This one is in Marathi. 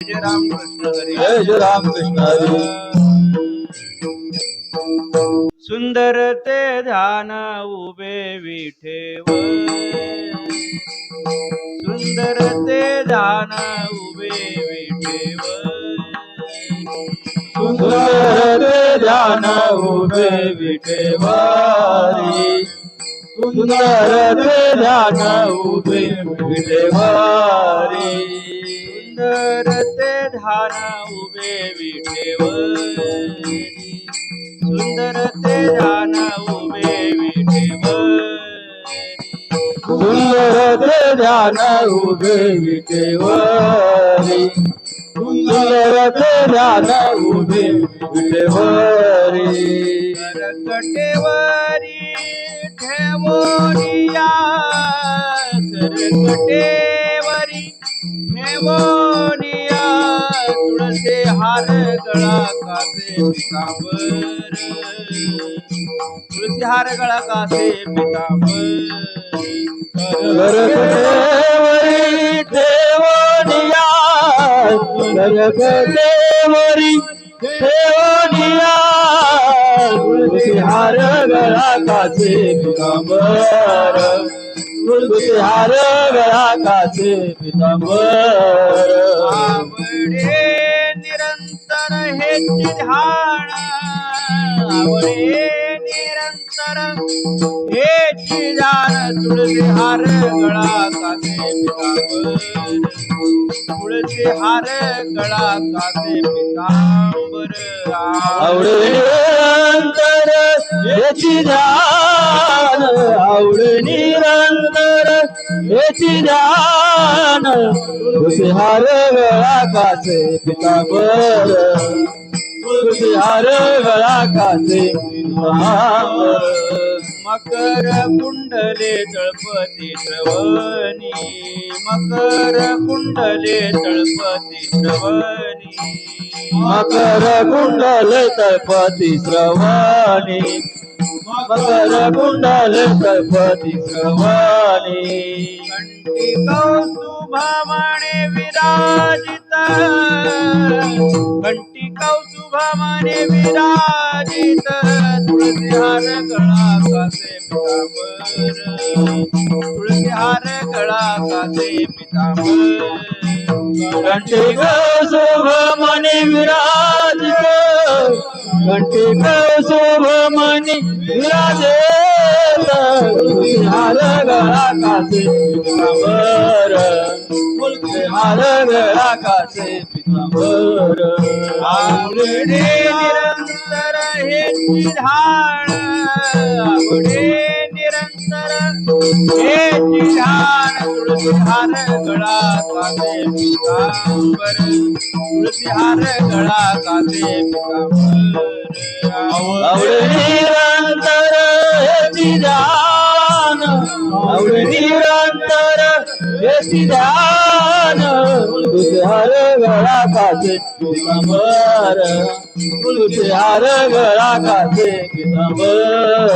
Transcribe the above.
जय राम कृष्ण हरी जय राम कृष्ण हरी. सुंदर ते ध्यान उभे विठेवर सुंदर ते ध्यान उभे विठेवर सुंदर ते ध्यान उभे विठेवारी. सुंदर ते ध्यान उभे विठेवारी. सुंदर ते ध्यान उभे विठेवरी सुंदर ते ध्यान उभे विठेवरी सुंदर ते ध्यान उभे विठेवारी. सुंदर ते ध्यान उभे विठेवारी. करकटेवरी ठेवोनिया करकटेवरी ठेवोनिया तुळसे हार गळा कासे पितांबर तुळसी हार गळा कासे पितांबर करकटेवरी ठेवोनिया. करकटेवरी ठेवोनिया. तुळसी हार गळा कासे पितांबर. तुळसी हार गळा कासे पितांबर. आवडे निरंतर हेची ध्यान आवडे निरंतर हेची ध्यान तुळसी हार गळा कासे पितांबर तुळसी हार गळा कासे पितांबर आवडे निरंतर याची ध्यान. आवडे निरंतर याची ध्यान. तुळसी हार गळा कासे पितांबर. तुळसी हार गळा कासे पितांबर. मकर कुंडले तळपती श्रवणी मकर कुंडले तळपती श्रवणी मकर कुंडल तळपती श्रवणी. मकर कुंडल तळपती श्रवणी. कंठी कौस्तुभमणे विराजित कंठी कौस्तुभमणे विराजित तुळसी हार गळा कासे पितांबर तुळसी हार गळा कासे पितांबर घंटे शुभ मनी विराजित. घंटे शुभ मनी विराजित. तुळसी हार गळा कासे पितांबर. तुळसी हार गळा कासे पितांबर. आवडे निरंतर हेची ध्यान आवडे निरंतर हेची ध्यान तुळसी हार गळा कासे पितांबर तुळसी हार गळा कासे पितांबर आवडे निरंतर हेची ध्यान. आवडे निरंतर हेची ध्यान. तुळसी हार गळा कासे पितांबर. तुळसी हार गळा कासे पितांबर.